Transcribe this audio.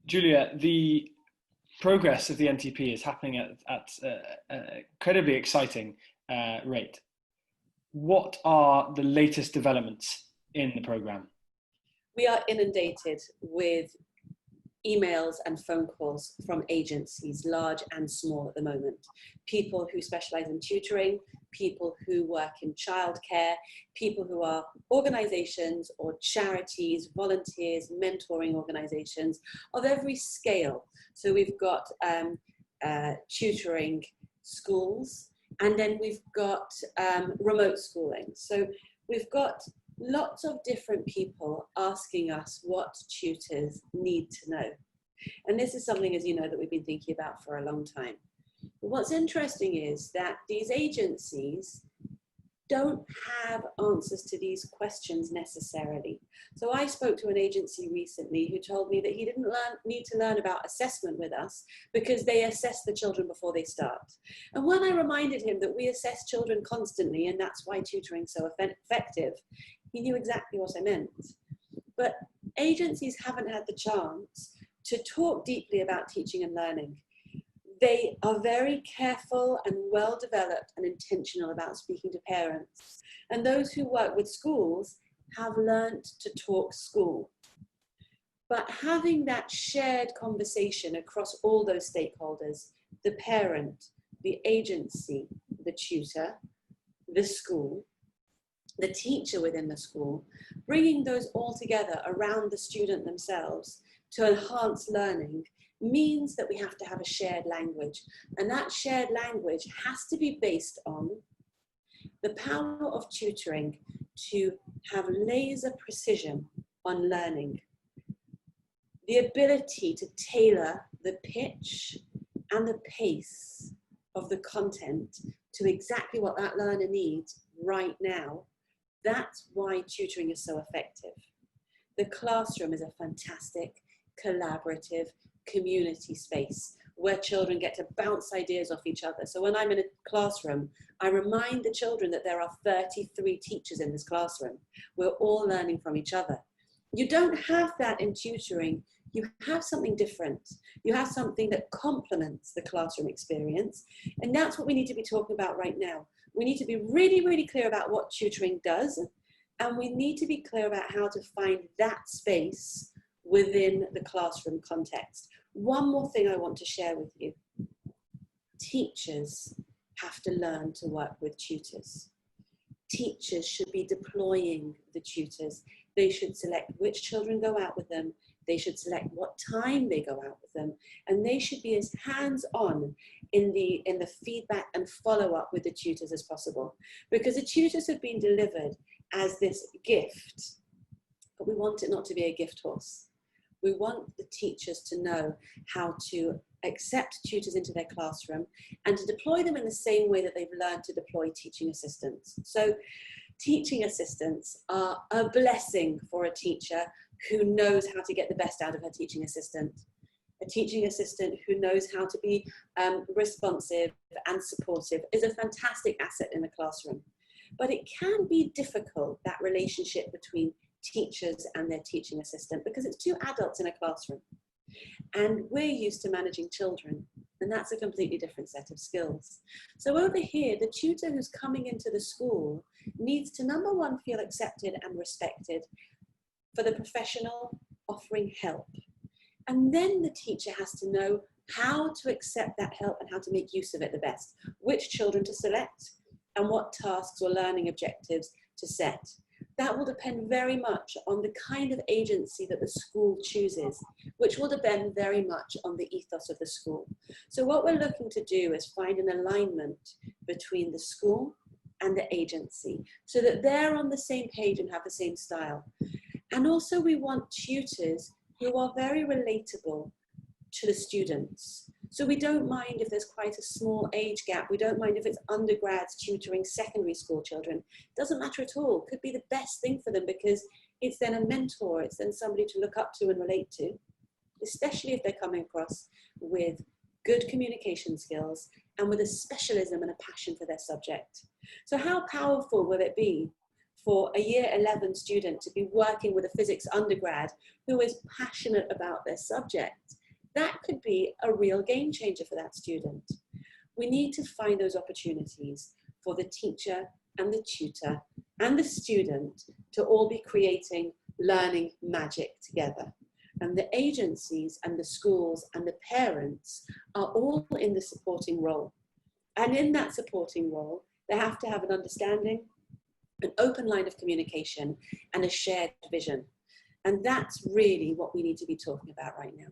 Julia, the progress of the NTP is happening at an incredibly exciting rate. What are the latest developments in the programme? We are inundated with emails and phone calls from agencies, large and small at the moment. People who specialise in tutoring, people who work in childcare, people who are organisations or charities, volunteers, mentoring organisations of every scale. So we've got tutoring schools, and then we've got remote schooling. So we've got lots of different people asking us what tutors need to know. And this is something, as you know, that we've been thinking about for a long time. But what's interesting is that these agencies don't have answers to these questions necessarily. So I spoke to an agency recently who told me that he didn't need to learn about assessment with us because they assess the children before they start. And when I reminded him that we assess children constantly and that's why tutoring is so effective, he knew exactly what I meant. But agencies haven't had the chance to talk deeply about teaching and learning. They are very careful and well developed and intentional about speaking to parents. And those who work with schools have learnt to talk school. But having that shared conversation across all those stakeholders, the parent, the agency, the tutor, the school, the teacher within the school, bringing those all together around the student themselves to enhance learning means that we have to have a shared language. And that shared language has to be based on the power of tutoring to have laser precision on learning, the ability to tailor the pitch and the pace of the content to exactly what that learner needs right now. That's why tutoring is so effective. The classroom is a fantastic, collaborative community space where children get to bounce ideas off each other. So when I'm in a classroom, I remind the children that there are 33 teachers in this classroom. We're all learning from each other. You don't have that in tutoring. You have something different. You have something that complements the classroom experience. And that's what we need to be talking about right now. We need to be really, really clear about what tutoring does. And we need to be clear about how to find that space within the classroom context. One more thing I want to share with you. Teachers have to learn to work with tutors. Teachers should be deploying the tutors. They should select which children go out with them. They should select what time they go out with them. And they should be as hands-on in the feedback and follow-up with the tutors as possible. Because the tutors have been delivered as this gift, but we want it not to be a gift horse. We want the teachers to know how to accept tutors into their classroom and to deploy them in the same way that they've learned to deploy teaching assistants. So teaching assistants are a blessing for a teacher who knows how to get the best out of her teaching assistant. A teaching assistant who knows how to be responsive and supportive is a fantastic asset in the classroom. But it can be difficult, that relationship between teachers and their teaching assistant, because it's two adults in a classroom. And we're used to managing children, and that's a completely different set of skills. So over here, the tutor who's coming into the school needs to, number one, feel accepted and respected for the professional offering help. And then the teacher has to know how to accept that help and how to make use of it the best, which children to select and what tasks or learning objectives to set. That will depend very much on the kind of agency that the school chooses, which will depend very much on the ethos of the school. So what we're looking to do is find an alignment between the school and the agency so that they're on the same page and have the same style. And also we want tutors who are very relatable to the students. So we don't mind if there's quite a small age gap. We don't mind if it's undergrads tutoring secondary school children. It doesn't matter at all. It could be the best thing for them because it's then a mentor. It's then somebody to look up to and relate to, especially if they're coming across with good communication skills and with a specialism and a passion for their subject. So how powerful will it be for a year 11 student to be working with a physics undergrad who is passionate about their subject, that could be a real game changer for that student. We need to find those opportunities for the teacher and the tutor and the student to all be creating learning magic together. And the agencies and the schools and the parents are all in the supporting role. And in that supporting role, they have to have an understanding, an open line of communication, and a shared vision. And that's really what we need to be talking about right now.